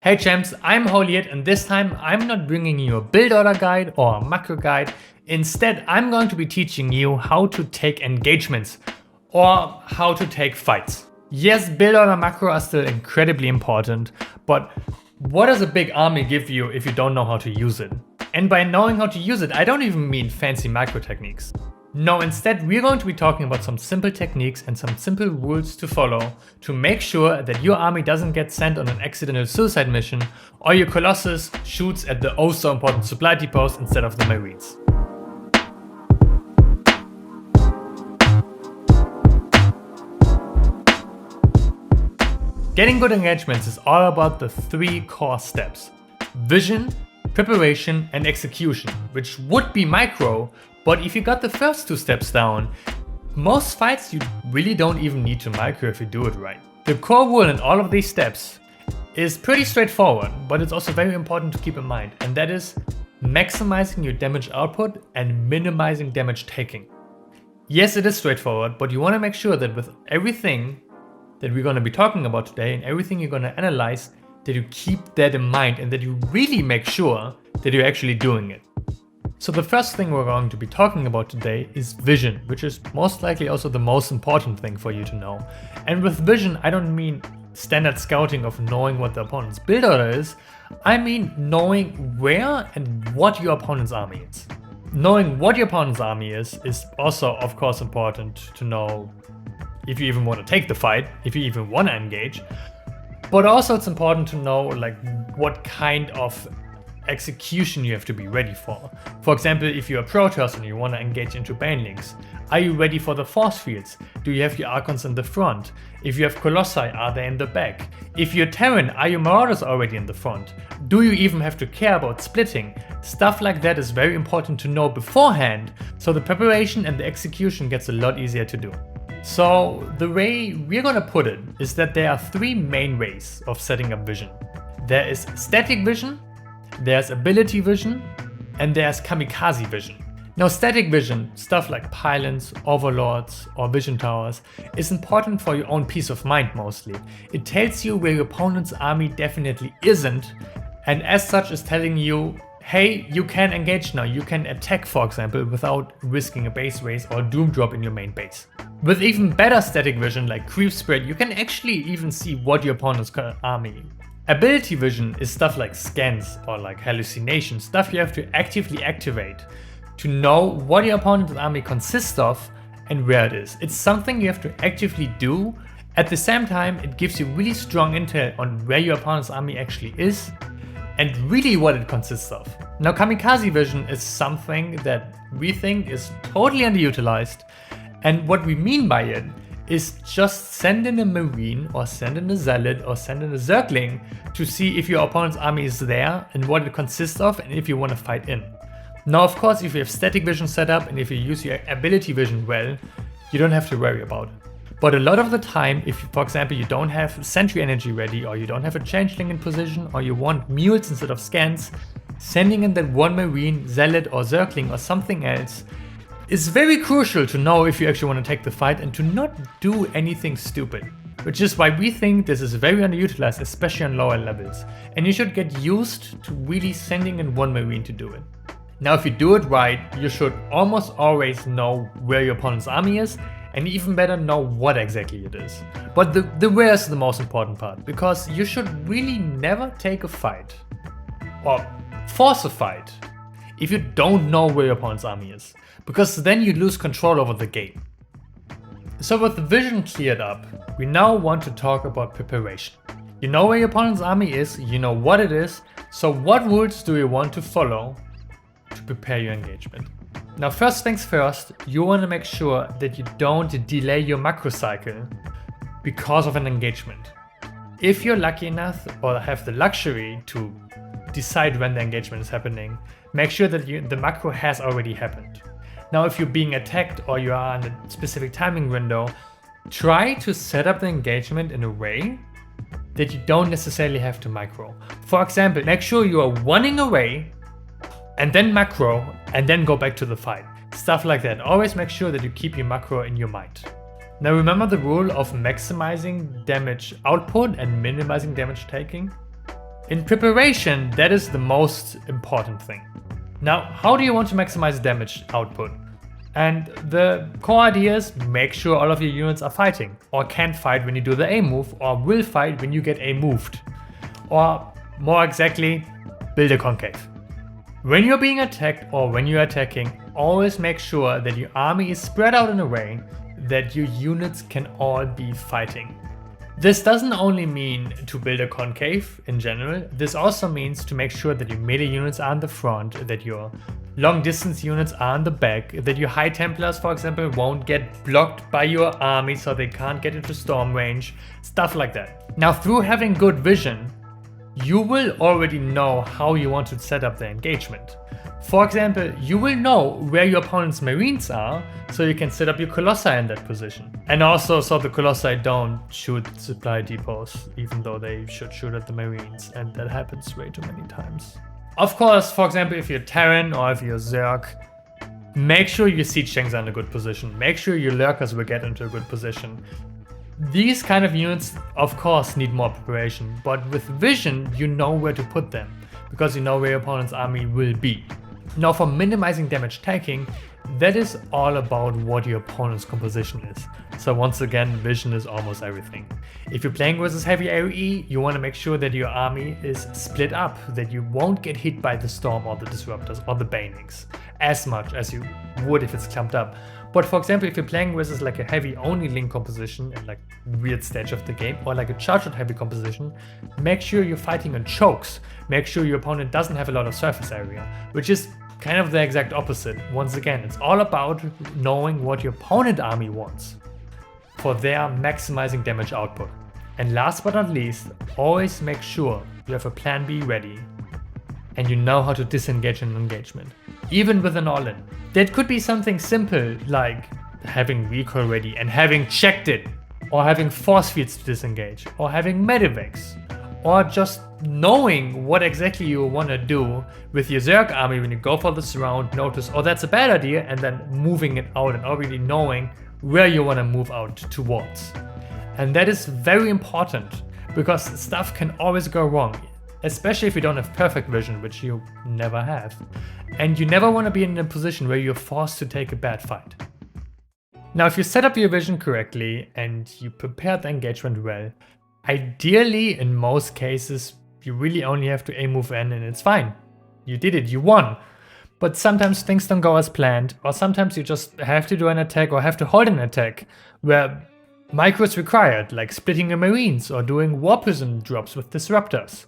Hey champs, I'm HolyHit, and this time I'm not bringing you a build order guide or a macro guide. Instead, I'm going to be teaching you how to take engagements or how to take fights. Yes, build order macro are still incredibly important, but what does a big army give you if you don't know how to use it? And by knowing how to use it, I don't even mean fancy macro techniques. No, instead we're going to be talking about some simple techniques and some simple rules to follow to make sure that your army doesn't get sent on an accidental suicide mission or your Colossus shoots at the oh so important supply depots instead of the Marines. Getting good engagements is all about the three core steps: vision, preparation, and execution, which would be micro, but if you got the first two steps down, most fights you really don't even need to micro if you do it right. The core rule in all of these steps is pretty straightforward, but it's also very important to keep in mind, and that is maximizing your damage output and minimizing damage taking. Yes, it is straightforward, but you want to make sure that with everything that we're going to be talking about today and everything you're going to analyze, that you keep that in mind and that you really make sure that you're actually doing it. So the first thing we're going to be talking about today is vision, which is most likely also the most important thing for you to know. And with vision, I don't mean standard scouting of knowing what the opponent's build order is. I mean knowing where and what your opponent's army is. Knowing what your opponent's army is also, of course, important to know if you even want to take the fight, if you even want to engage. But also it's important to know what kind of execution you have to be ready for. For example, if you're a Protoss and you want to engage into banelings, are you ready for the force fields? Do you have your Archons in the front? If you have Colossi, are they in the back? If you're Terran, are your Marauders already in the front? Do you even have to care about splitting? Stuff like that is very important to know beforehand, so the preparation and the execution gets a lot easier to do. So the way we're gonna put it is that there are three main ways of setting up vision. There is static vision, there's ability vision, and there's kamikaze vision. Now static vision, stuff like pylons, overlords, or vision towers, is important for your own peace of mind mostly. It tells you where your opponent's army definitely isn't, and as such is telling you, hey, you can engage now, you can attack, for example, without risking a base race or doom drop in your main base. With even better static vision like creep spread, you can actually even see what your opponent's army. Ability vision is stuff like scans or like hallucination, stuff you have to actively activate to know what your opponent's army consists of and where it is. It's something you have to actively do. At the same time, it gives you really strong intel on where your opponent's army actually is and really what it consists of. Now kamikaze vision is something that we think is totally underutilized, and what we mean by it is just send in a Marine or send in a Zealot or send in a Zergling to see if your opponent's army is there and what it consists of and if you want to fight in. Now of course, if you have static vision set up and if you use your ability vision well, you don't have to worry about it. But a lot of the time, if for example you don't have sentry energy ready or you don't have a changeling in position or you want mules instead of scans, sending in that one Marine, Zealot or Zergling or something else is very crucial to know if you actually want to take the fight and to not do anything stupid. Which is why we think this is very underutilized, especially on lower levels. And you should get used to really sending in one Marine to do it. Now if you do it right, you should almost always know where your opponent's army is, and even better know what exactly it is. But the where is the most important part, because you should really never take a fight or force a fight if you don't know where your opponent's army is, because then you lose control over the game. So with the vision cleared up, we now want to talk about preparation. You know where your opponent's army is, you know what it is, so what rules do you want to follow to prepare your engagement? Now first things first, you want to make sure that you don't delay your macro cycle because of an engagement. If you're lucky enough or have the luxury to decide when the engagement is happening, make sure that the macro has already happened. Now if you're being attacked or you are in a specific timing window, try to set up the engagement in a way that you don't necessarily have to macro. For example, make sure you are running away and then macro and then go back to the fight. Stuff like that. Always make sure that you keep your macro in your mind. Now remember the rule of maximizing damage output and minimizing damage taking? In preparation, that is the most important thing. Now, how do you want to maximize damage output? And the core idea is make sure all of your units are fighting, or can fight when you do the A move, or will fight when you get A moved. Or more exactly, build a concave. When you're being attacked or when you're attacking, always make sure that your army is spread out in a way that your units can all be fighting. This doesn't only mean to build a concave in general, this also means to make sure that your melee units are in the front, that your long distance units are in the back, that your high templars, for example, won't get blocked by your army so they can't get into storm range, stuff like that. Now, through having good vision, you will already know how you want to set up the engagement. For example, you will know where your opponent's marines are, so you can set up your colossi in that position. And also so the colossi don't shoot supply depots, even though they should shoot at the marines, and that happens way too many times. Of course, for example, if you're Terran or if you're Zerg, make sure your siege tanks are in a good position. Make sure your lurkers will get into a good position. These kind of units, of course, need more preparation, but with vision, you know where to put them, because you know where your opponent's army will be. Now, for minimizing damage taking, that is all about what your opponent's composition is. So once again, vision is almost everything. If you're playing versus heavy AoE, you want to make sure that your army is split up, that you won't get hit by the storm or the disruptors or the banings as much as you would if it's clumped up. But for example, if you're playing versus like a heavy only link composition in like weird stage of the game, or like a charged heavy composition, make sure you're fighting on chokes. Make sure your opponent doesn't have a lot of surface area, which is kind of the exact opposite. Once again, it's all about knowing what your opponent army wants for their maximizing damage output. And last but not least, always make sure you have a plan B ready and you know how to disengage an engagement, even with an all-in. That could be something simple like having recoil ready and having checked it, or having force fields to disengage, or having medevacs, or just knowing what exactly you want to do with your Zerg army when you go for this round, notice, oh, that's a bad idea, and then moving it out and already knowing where you want to move out towards. And that is very important, because stuff can always go wrong, especially if you don't have perfect vision, which you never have. And you never want to be in a position where you're forced to take a bad fight. Now, if you set up your vision correctly and you prepare the engagement well, ideally, in most cases, you really only have to A move in and it's fine. You did it, you won. But sometimes things don't go as planned, or sometimes you just have to do an attack or have to hold an attack where micro is required, like splitting your marines or doing war prison drops with disruptors.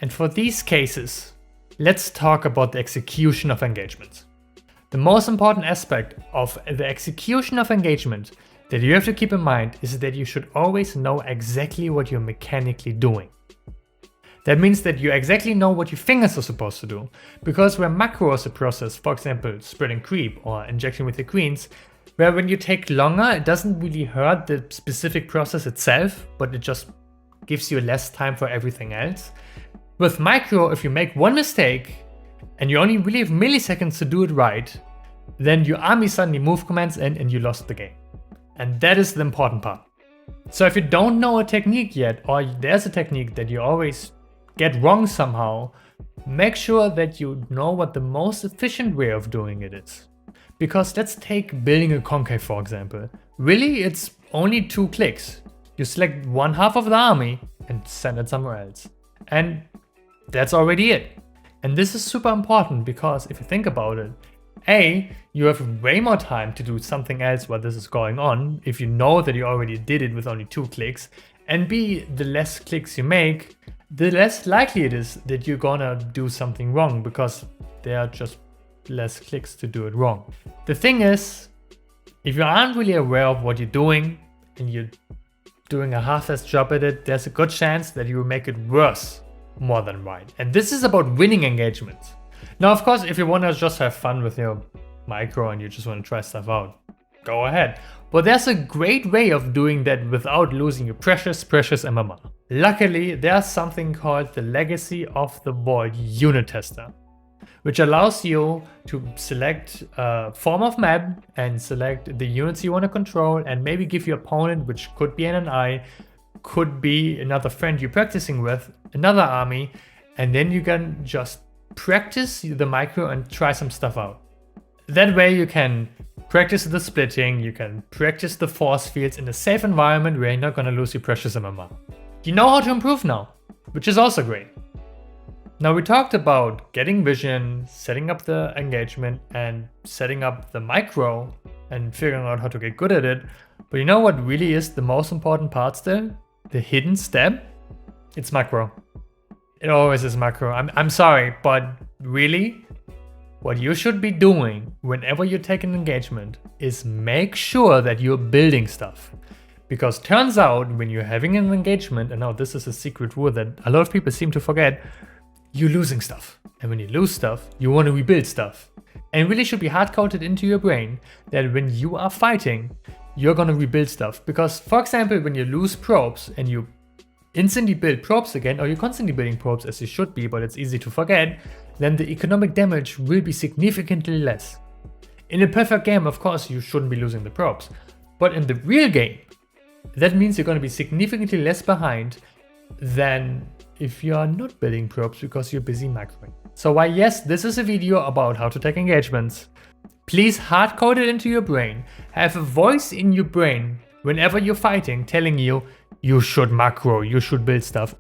And for these cases, let's talk about the execution of engagements. The most important aspect of the execution of engagement that you have to keep in mind is that you should always know exactly what you're mechanically doing. That means that you exactly know what your fingers are supposed to do, because where macro is a process, for example, spreading creep or injection with your queens, where when you take longer, it doesn't really hurt the specific process itself, but it just gives you less time for everything else. With micro, if you make one mistake and you only really have milliseconds to do it right, then your army suddenly move commands in and you lost the game. And that is the important part. So if you don't know a technique yet, or there's a technique that you always get wrong somehow, make sure that you know what the most efficient way of doing it is. Because let's take building a concave, for example. Really, it's only 2 clicks. You select one half of the army and send it somewhere else. And that's already it. And this is super important because if you think about it, A, you have way more time to do something else while this is going on if you know that you already did it with only 2 clicks. And B, the less clicks you make, the less likely it is that you're gonna do something wrong because there are just less clicks to do it wrong. The thing is, if you aren't really aware of what you're doing and you're doing a half-assed job at it, there's a good chance that you will make it worse more than right. And this is about winning engagements. Now, of course, if you want to just have fun with your micro and you just want to try stuff out, go ahead. But there's a great way of doing that without losing your precious MMR. Luckily, there's something called the Legacy of the Void unit tester, which allows you to select a form of map and select the units you want to control and maybe give your opponent, which could be an NI, could be another friend you're practicing with, another army, and then you can just practice the micro and try some stuff out. That way you can practice the splitting, you can practice the force fields in a safe environment where you're not gonna lose your precious MMR. You know how to improve now, which is also great. Now we talked about getting vision, setting up the engagement, and setting up the micro and figuring out how to get good at it. But you know what really is the most important part still? The hidden step? It's macro. It always is macro. I'm sorry, but really, what you should be doing whenever you take an engagement is make sure that you're building stuff. Because turns out when you're having an engagement, and now this is a secret rule that a lot of people seem to forget, you're losing stuff. And when you lose stuff, you want to rebuild stuff. And it really should be hard-coded into your brain that when you are fighting, you're going to rebuild stuff. Because, for example, when you lose probes and you instantly build probes again, or you're constantly building probes as you should be, but it's easy to forget, then the economic damage will be significantly less. In a perfect game, of course, you shouldn't be losing the probes. But in the real game, that means you're going to be significantly less behind than if you are not building probes because you're busy macroing. So while yes, this is a video about how to take engagements, please hard code it into your brain. Have a voice in your brain whenever you're fighting telling you, you should macro, you should build stuff.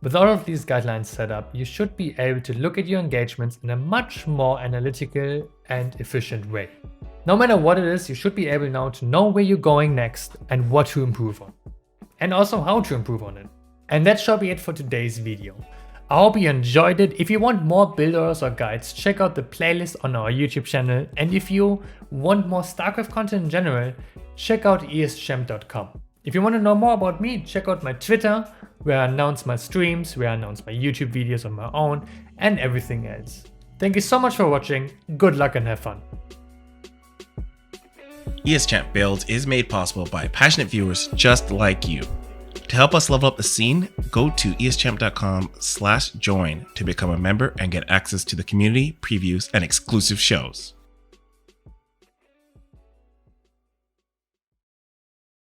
With all of these guidelines set up, you should be able to look at your engagements in a much more analytical and efficient way. No matter what it is, you should be able now to know where you're going next and what to improve on. And also how to improve on it. And that shall be it for today's video. I hope you enjoyed it. If you want more builders or guides, check out the playlist on our YouTube channel. And if you want more StarCraft content in general, check out eschamp.com. If you want to know more about me, check out my Twitter, where I announce my streams, where I announce my YouTube videos on my own, and everything else. Thank you so much for watching. Good luck and have fun. ESChamp Builds is made possible by passionate viewers just like you. To help us level up the scene, go to eschamp.com/join to become a member and get access to the community, previews, and exclusive shows.